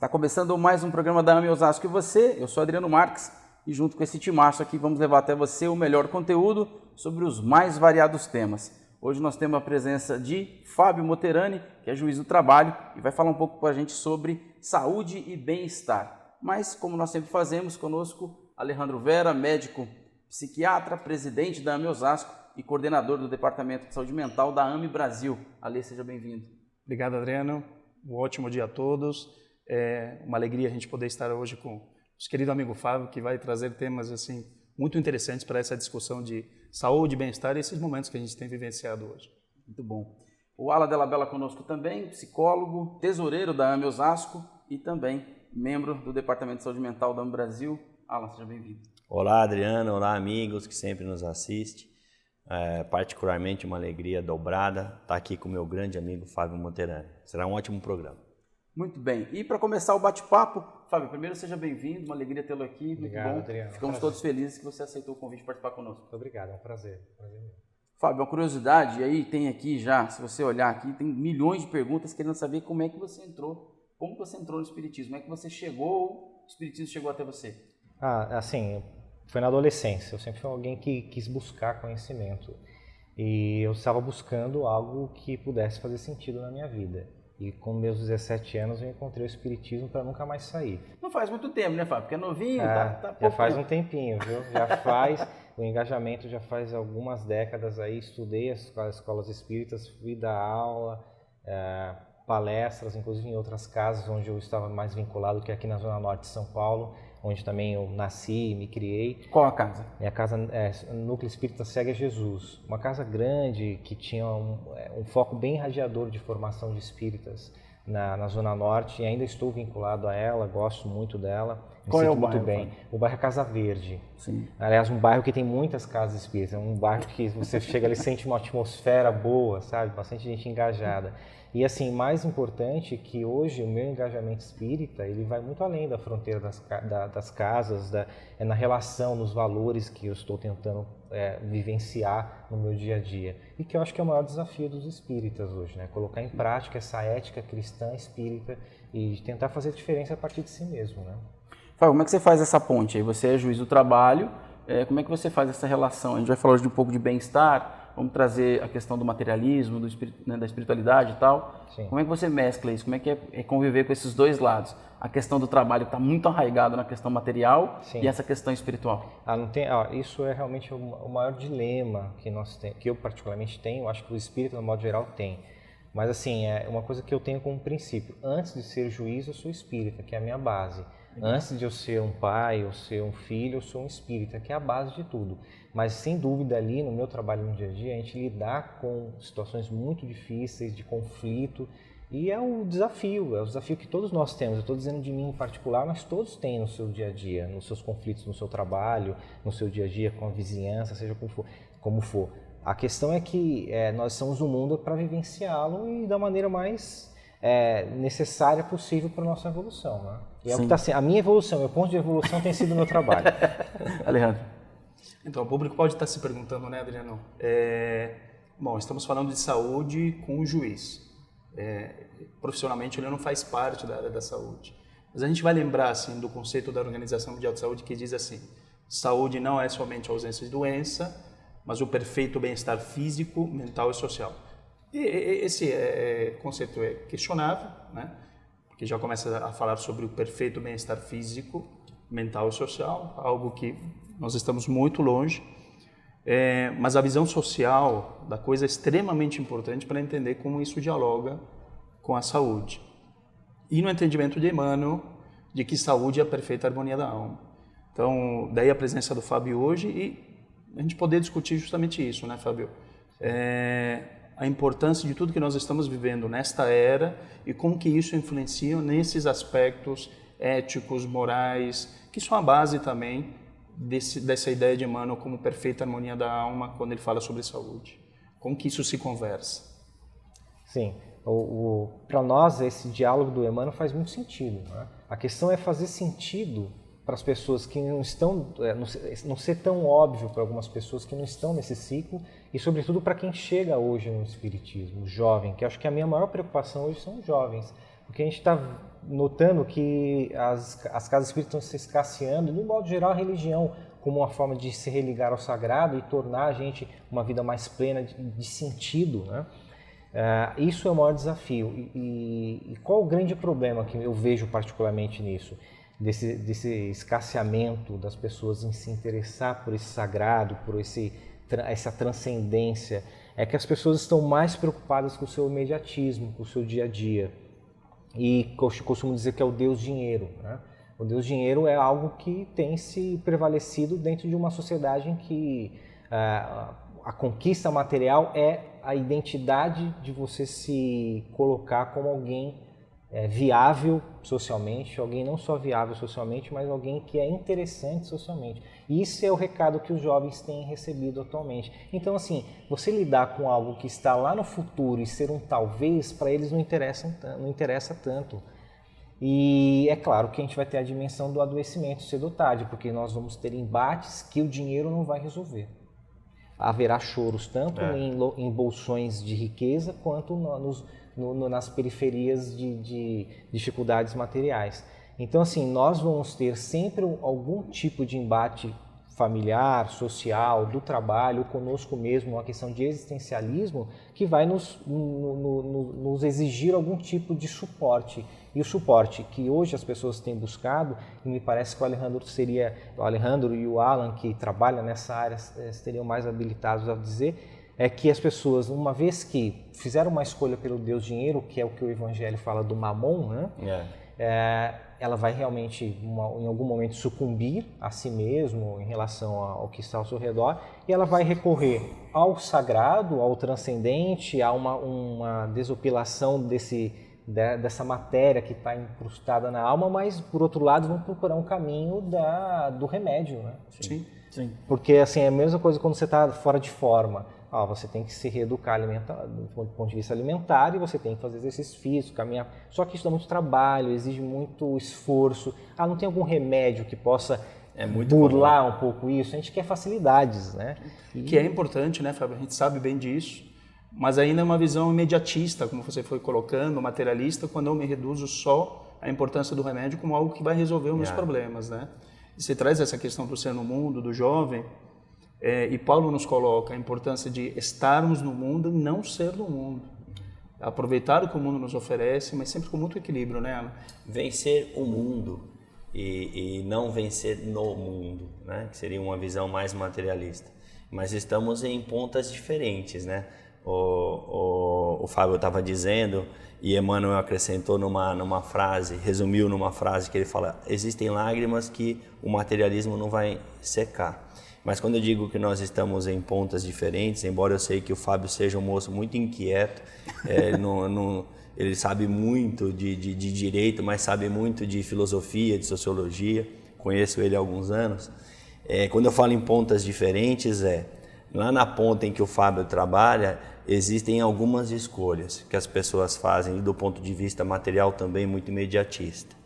Está começando mais um programa da AME Osasco e você, eu sou Adriano Marques e junto com esse timaço aqui vamos levar até você o melhor conteúdo sobre os mais variados temas. Hoje nós temos a presença de Fábio Moterani, que é juiz do trabalho e vai falar um pouco com a gente sobre saúde e bem-estar. Mas como nós sempre fazemos, conosco Alejandro Vera, médico psiquiatra, presidente da AME Osasco e coordenador do Departamento de Saúde Mental da AME Brasil. Ale, seja bem-vindo. Obrigado, Adriano. Um ótimo dia a todos. É uma alegria a gente poder estar hoje com o nosso querido amigo Fábio, que vai trazer temas assim muito interessantes para essa discussão de saúde, bem-estar e esses momentos que a gente tem vivenciado hoje. Muito bom. O Ala Della Bella conosco também, psicólogo, tesoureiro da AME Osasco e também membro do Departamento de Saúde Mental da AME Brasil. Ala, seja bem-vindo. Olá, Adriano. Olá, amigos que sempre nos assistem. Particularmente uma alegria dobrada estar aqui com o meu grande amigo Fábio Moterani. Será um ótimo programa. Muito bem. E para começar o bate-papo, Fábio, primeiro seja bem-vindo, uma alegria tê-lo aqui. Obrigado, muito bom. Adriano. Ficamos todos felizes que você aceitou o convite de participar conosco. Muito obrigado, é um prazer. Fábio, uma curiosidade, aí tem aqui já, se você olhar aqui, tem milhões de perguntas querendo saber como é que você entrou, como você entrou no Espiritismo, como é que você chegou, o Espiritismo chegou até você? Assim, foi na adolescência, eu sempre fui alguém que quis buscar conhecimento e eu estava buscando algo que pudesse fazer sentido na minha vida. E com meus 17 anos eu encontrei o Espiritismo para nunca mais sair. Não faz muito tempo, né, Fábio? Porque é novinho, tá já faz um tempinho, viu? O engajamento já faz algumas décadas aí, estudei as escolas espíritas, fui dar aula, palestras, inclusive em outras casas onde eu estava mais vinculado, que é aqui na Zona Norte de São Paulo, onde também eu nasci e me criei. Qual a casa? Minha casa é Núcleo Espírita Segue a Jesus. Uma casa grande que tinha um foco bem radiador de formação de espíritas na Zona Norte e ainda estou vinculado a ela, gosto muito dela. Qual é o muito bairro? Bem. O bairro é Casa Verde. Sim. Aliás, um bairro que tem muitas casas espíritas. É um bairro que você chega ali e sente uma atmosfera boa, sabe? Bastante gente engajada. E assim, mais importante que hoje o meu engajamento espírita, ele vai muito além da fronteira das casas, é na relação, nos valores que eu estou tentando vivenciar no meu dia a dia. E que eu acho que é o maior desafio dos espíritas hoje, né? Colocar em prática essa ética cristã espírita e tentar fazer diferença a partir de si mesmo, né? Fábio, como é que você faz essa ponte aí? Você é juiz do trabalho, como é que você faz essa relação? A gente vai falar hoje de um pouco de bem-estar, vamos trazer a questão do materialismo, da espiritualidade e tal. Sim. Como é que você mescla isso? Como é que é conviver com esses dois lados? A questão do trabalho está muito arraigado na questão material. Sim. E essa questão espiritual. Isso é realmente o maior dilema que eu particularmente tenho, acho que o espírito, no modo geral, tem. Mas assim, é uma coisa que eu tenho como princípio. Antes de ser juiz, eu sou espírita, que é a minha base. Antes de eu ser um pai, ou ser um filho, eu sou um espírita, que é a base de tudo. Mas, sem dúvida, ali no meu trabalho no dia a dia, a gente lidar com situações muito difíceis, de conflito, e é o desafio que todos nós temos. Eu estou dizendo de mim em particular, mas todos têm no seu dia a dia, nos seus conflitos, no seu trabalho, no seu dia a dia com a vizinhança, seja como for. A questão é que nós somos no mundo para vivenciá-lo e da maneira mais necessária possível para a nossa evolução, né? E é o que está sendo. A minha evolução, meu ponto de evolução tem sido o meu trabalho. Alejandro. Então, o público pode estar se perguntando, né, Adriano? Bom, estamos falando de saúde com o juiz. Profissionalmente, ele não faz parte da área da saúde. Mas a gente vai lembrar, assim, do conceito da Organização Mundial de Saúde, que diz assim: saúde não é somente a ausência de doença, mas o perfeito bem-estar físico, mental e social. E esse conceito é questionável, né? Porque já começa a falar sobre o perfeito bem-estar físico, mental e social, algo que nós estamos muito longe. Mas a visão social da coisa é extremamente importante para entender como isso dialoga com a saúde. E no entendimento de Emmanuel, de que saúde é a perfeita harmonia da alma. Então, daí a presença do Fábio hoje e a gente poder discutir justamente isso, né, Fábio? A importância de tudo que nós estamos vivendo nesta era e como que isso influencia nesses aspectos éticos, morais, que são a base também dessa ideia de Emmanuel como perfeita harmonia da alma quando ele fala sobre saúde. Como que isso se conversa? Sim, para nós esse diálogo do Emmanuel faz muito sentido, né? A questão é fazer sentido para as pessoas que não estão, não ser tão óbvio para algumas pessoas que não estão nesse ciclo e sobretudo para quem chega hoje no espiritismo, o jovem, que acho que a minha maior preocupação hoje são os jovens, Porque a gente está notando que as casas espíritas estão se escasseando, no modo geral a religião, como uma forma de se religar ao sagrado e tornar a gente uma vida mais plena de sentido, né? Isso é o maior desafio. E qual o grande problema que eu vejo particularmente nisso? Desse escasseamento das pessoas em se interessar por esse sagrado, por essa transcendência, é que as pessoas estão mais preocupadas com o seu imediatismo, com o seu dia a dia. E costumo dizer que é o Deus dinheiro, né? O Deus dinheiro é algo que tem se prevalecido dentro de uma sociedade em que a conquista material é a identidade de você se colocar como alguém viável socialmente, alguém não só viável socialmente, mas alguém que é interessante socialmente. E isso é o recado que os jovens têm recebido atualmente. Então, assim, você lidar com algo que está lá no futuro e ser um talvez, para eles não interessa tanto. E é claro que a gente vai ter a dimensão do adoecimento cedo ou tarde, porque nós vamos ter embates que o dinheiro não vai resolver. Haverá choros tanto em bolsões de riqueza quanto nas periferias de dificuldades materiais. Então, assim, nós vamos ter sempre algum tipo de embate familiar, social, do trabalho, conosco mesmo, uma questão de existencialismo que vai nos exigir algum tipo de suporte. E o suporte que hoje as pessoas têm buscado, e me parece que o Alejandro e o Alan, que trabalham nessa área, seriam mais habilitados a dizer, é que as pessoas, uma vez que fizeram uma escolha pelo Deus dinheiro, que é o que o Evangelho fala do mamon, né? Ela vai realmente, em algum momento, sucumbir a si mesmo em relação ao que está ao seu redor, e ela vai recorrer ao sagrado, ao transcendente, a uma desopilação dessa matéria que está incrustada na alma, mas, por outro lado, vão procurar um caminho do remédio, né? Sim. Porque, assim, é a mesma coisa quando você está fora de forma. Você tem que se reeducar do ponto de vista alimentar e você tem que fazer exercício físico, caminhar. Só que isso dá muito trabalho, exige muito esforço. Não tem algum remédio que possa burlar um pouco isso? A gente quer facilidades, né? Que é importante, né, Fábio? A gente sabe bem disso, mas ainda é uma visão imediatista, como você foi colocando, materialista, quando eu me reduzo só à importância do remédio como algo que vai resolver os meus problemas, né? E você traz essa questão do ser no mundo, do jovem. E Paulo nos coloca a importância de estarmos no mundo e não ser do mundo. Aproveitar o que o mundo nos oferece, mas sempre com muito equilíbrio, né, Alan? Vencer o mundo e não vencer no mundo, né? Que seria uma visão mais materialista. Mas estamos em pontas diferentes, né? O Fábio estava dizendo, e Emmanuel acrescentou numa frase, resumiu numa frase que ele fala: existem lágrimas que o materialismo não vai secar. Mas quando eu digo que nós estamos em pontas diferentes, embora eu sei que o Fábio seja um moço muito inquieto, ele sabe muito de direito, mas sabe muito de filosofia, de sociologia, conheço ele há alguns anos. Quando eu falo em pontas diferentes, lá na ponta em que o Fábio trabalha, existem algumas escolhas que as pessoas fazem do ponto de vista material também muito imediatista.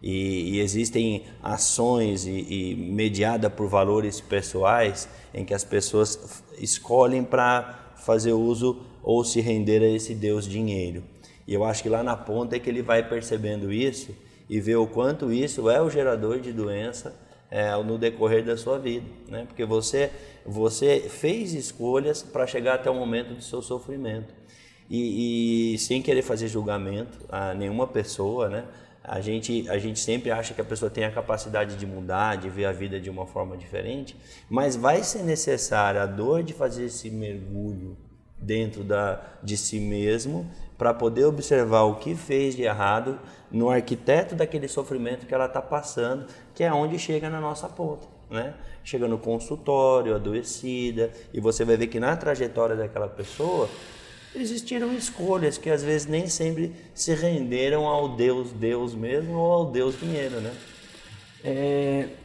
E existem ações mediadas por valores pessoais em que as pessoas escolhem para fazer uso ou se render a esse Deus dinheiro. E eu acho que lá na ponta é que ele vai percebendo isso e vê o quanto isso é o gerador de doença no decorrer da sua vida, né? Porque você fez escolhas para chegar até o momento do seu sofrimento. E sem querer fazer julgamento a nenhuma pessoa, né? A gente sempre acha que a pessoa tem a capacidade de mudar, de ver a vida de uma forma diferente, mas vai ser necessária a dor de fazer esse mergulho dentro de si mesmo para poder observar o que fez de errado no arquiteto daquele sofrimento que ela está passando, que é onde chega na nossa ponta, né? Chega no consultório, adoecida, e você vai ver que na trajetória daquela pessoa existiram escolhas que às vezes nem sempre se renderam ao Deus mesmo ou ao Deus dinheiro, né?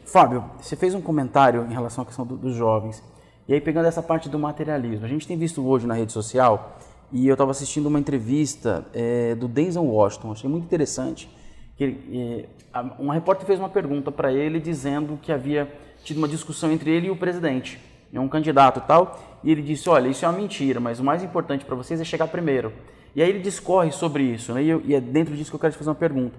Fábio, você fez um comentário em relação à questão dos jovens, e aí pegando essa parte do materialismo, a gente tem visto hoje na rede social, e eu estava assistindo uma entrevista do Denzel Washington, achei muito interessante, que uma repórter fez uma pergunta para ele dizendo que havia tido uma discussão entre ele e o presidente, um candidato e tal, e ele disse: olha, isso é uma mentira, mas o mais importante para vocês é chegar primeiro. E aí ele discorre sobre isso, né? E é dentro disso que eu quero te fazer uma pergunta.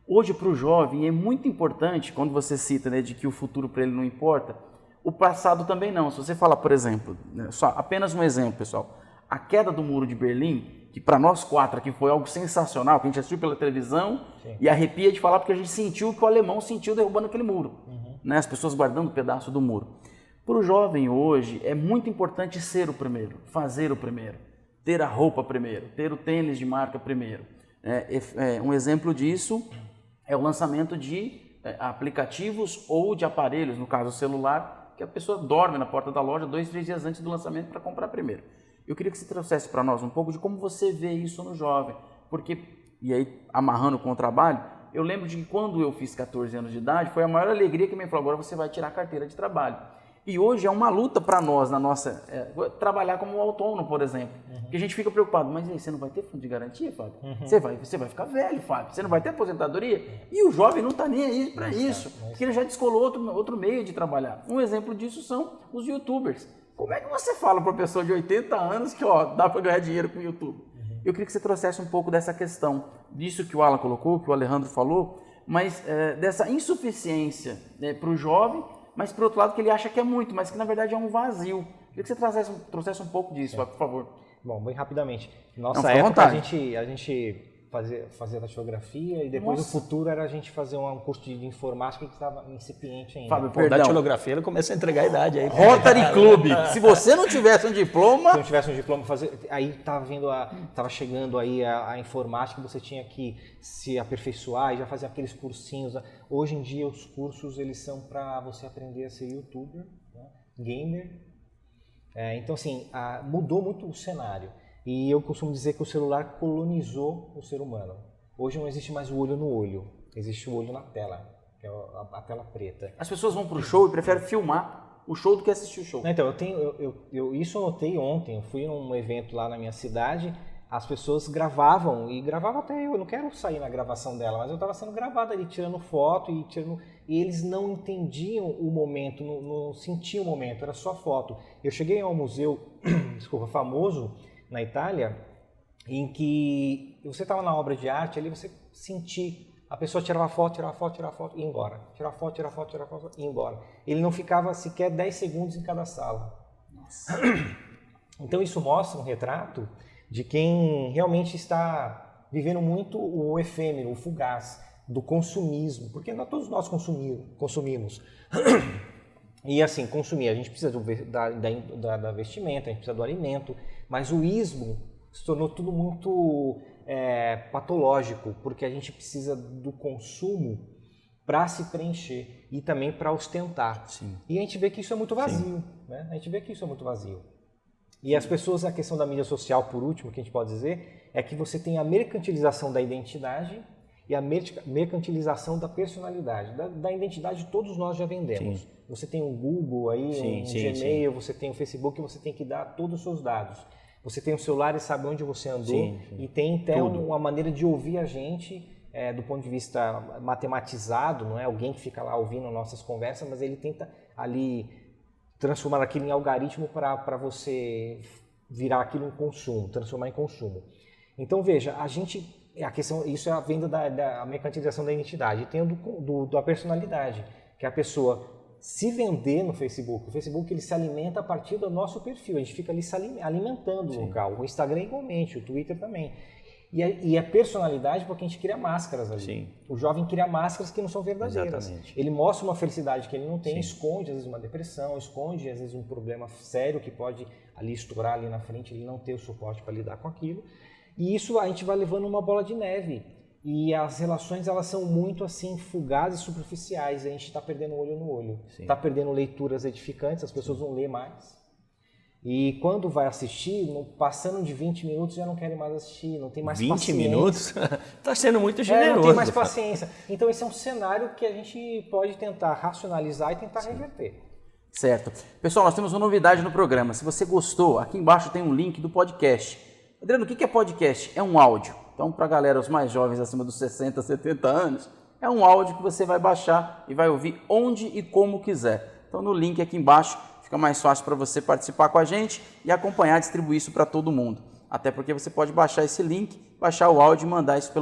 Hoje, para o jovem, é muito importante, quando você cita, né, de que o futuro para ele não importa, o passado também não. Se você falar, por exemplo, né, só apenas um exemplo, pessoal, a queda do Muro de Berlim, que para nós 4 aqui foi algo sensacional, que a gente assistiu pela televisão, sim, e arrepia de falar porque a gente sentiu o que o alemão sentiu derrubando aquele muro, né, as pessoas guardando um pedaço do muro. Para o jovem hoje, é muito importante ser o primeiro, fazer o primeiro, ter a roupa primeiro, ter o tênis de marca primeiro. Um exemplo disso é o lançamento de aplicativos ou de aparelhos, no caso o celular, que a pessoa dorme na porta da loja 2, 3 dias antes do lançamento para comprar primeiro. Eu queria que você trouxesse para nós um pouco de como você vê isso no jovem, porque, e aí amarrando com o trabalho, eu lembro de que quando eu fiz 14 anos de idade, foi a maior alegria que me falou, agora você vai tirar a carteira de trabalho. E hoje é uma luta para nós, trabalhar como autônomo, por exemplo. Porque a gente fica preocupado, mas aí, você não vai ter fundo de garantia, Fábio? Você vai ficar velho, Fábio. Você não vai ter aposentadoria? E o jovem não está nem aí para isso, porque ele já descolou outro meio de trabalhar. Um exemplo disso são os youtubers. Como é que você fala para uma pessoa de 80 anos que dá para ganhar dinheiro com o YouTube? Eu queria que você trouxesse um pouco dessa questão, disso que o Alan colocou, que o Alejandro falou, mas dessa insuficiência para o jovem, mas por outro lado que ele acha que é muito, mas que na verdade é um vazio. Queria que você trouxesse um pouco disso, por favor. Bom, bem rapidamente. Nossa época a gente fazia datilografia e depois o futuro era a gente fazer um curso de informática que estava incipiente ainda. Fábio, perdão. Datilografia, ele começa a entregar a idade aí. Rotary Club. Se você não tivesse um diploma... Se não tivesse um diploma, aí estava chegando aí a informática, você tinha que se aperfeiçoar e já fazer aqueles cursinhos. Hoje em dia os cursos eles são para você aprender a ser youtuber, né? Gamer. Então assim, mudou muito o cenário. E eu costumo dizer que o celular colonizou o ser humano. Hoje não existe mais o olho no olho, existe o olho na tela, que é a tela preta. As pessoas vão para o show e preferem filmar o show do que assistir o show. Então, isso eu notei ontem. Eu fui num evento lá na minha cidade, as pessoas gravavam, e gravavam até eu não quero sair na gravação dela, mas eu estava sendo gravado ali, tirando foto e eles não entendiam o momento, não sentiam o momento, era só foto. Eu cheguei a um museu, famoso, na Itália, em que você estava na obra de arte, ali você sentia, a pessoa tirava foto e ia embora. Tirava foto e ia embora. Ele não ficava sequer 10 segundos em cada sala. Nossa. Então isso mostra um retrato de quem realmente está vivendo muito o efêmero, o fugaz, do consumismo, porque todos nós consumimos. E assim, consumir, a gente precisa da vestimenta, a gente precisa do alimento, mas o ismo se tornou tudo muito patológico, porque a gente precisa do consumo para se preencher e também para ostentar. Sim. E a gente vê que isso é muito vazio, né? A gente vê que isso é muito vazio. E as pessoas, a questão da mídia social, por último, que a gente pode dizer, é que você tem a mercantilização da identidade e a mercantilização da personalidade. Da identidade todos nós já vendemos. Sim. Você tem um Google aí, Gmail, você tem o Facebook, você tem que dar todos os seus dados. Você tem o celular e sabe onde você andou, e tem até uma maneira de ouvir a gente do ponto de vista matematizado, não é alguém que fica lá ouvindo nossas conversas, mas ele tenta ali transformar aquilo em algoritmo para você virar aquilo em consumo, transformar em consumo. Então veja, a questão, isso é a venda da mercantilização da identidade. E tem da personalidade, que é a pessoa se vender no Facebook. O Facebook ele se alimenta a partir do nosso perfil, a gente fica ali se alimentando o local. O Instagram igualmente, o Twitter também. E a personalidade, porque a gente cria máscaras ali. Sim. O jovem cria máscaras que não são verdadeiras. Exatamente. Ele mostra uma felicidade que ele não tem, esconde às vezes uma depressão, esconde às vezes um problema sério que pode ali estourar ali na frente, ele não ter o suporte para lidar com aquilo. E isso a gente vai levando uma bola de neve. E as relações elas são muito assim fugazes e superficiais. A gente está perdendo olho no olho. Está perdendo leituras edificantes, as pessoas vão ler mais. E quando vai assistir, passando de 20 minutos já não querem mais assistir, não tem mais 20 paciência. 20 minutos? Está sendo muito generoso. Não tem mais paciência. Então esse é um cenário que a gente pode tentar racionalizar e tentar reverter. Certo. Pessoal, nós temos uma novidade no programa. Se você gostou, aqui embaixo tem um link do podcast. Adriano, o que é podcast? É um áudio. Então, para a galera, os mais jovens, acima dos 60, 70 anos, é um áudio que você vai baixar e vai ouvir onde e como quiser. Então, no link aqui embaixo, fica mais fácil para você participar com a gente e acompanhar, distribuir isso para todo mundo. até porque você pode baixar esse link, baixar o áudio e mandar isso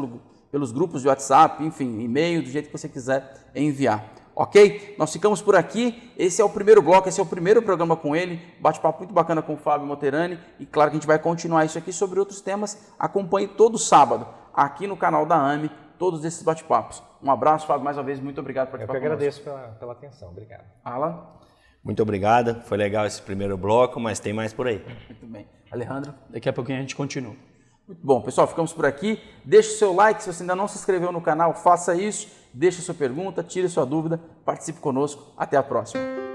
pelos grupos de WhatsApp, enfim, e-mail, do jeito que você quiser enviar. Ok? Nós ficamos por aqui. Esse é o primeiro bloco, esse é o primeiro programa com ele. Bate-papo muito bacana com o Fábio Motterani. E claro que a gente vai continuar isso aqui sobre outros temas. Acompanhe todo sábado aqui no canal da AME todos esses bate-papos. Um abraço, Fábio, mais uma vez. Muito obrigado por participar. Eu que agradeço pela atenção. Obrigado. Alan? Muito obrigado. Foi legal esse primeiro bloco, mas tem mais por aí. Muito bem. Alejandro? Daqui a pouquinho a gente continua. Muito bom, pessoal, ficamos por aqui. Deixe o seu like, se você ainda não se inscreveu no canal, faça isso. Deixe sua pergunta, tire sua dúvida, participe conosco. Até a próxima.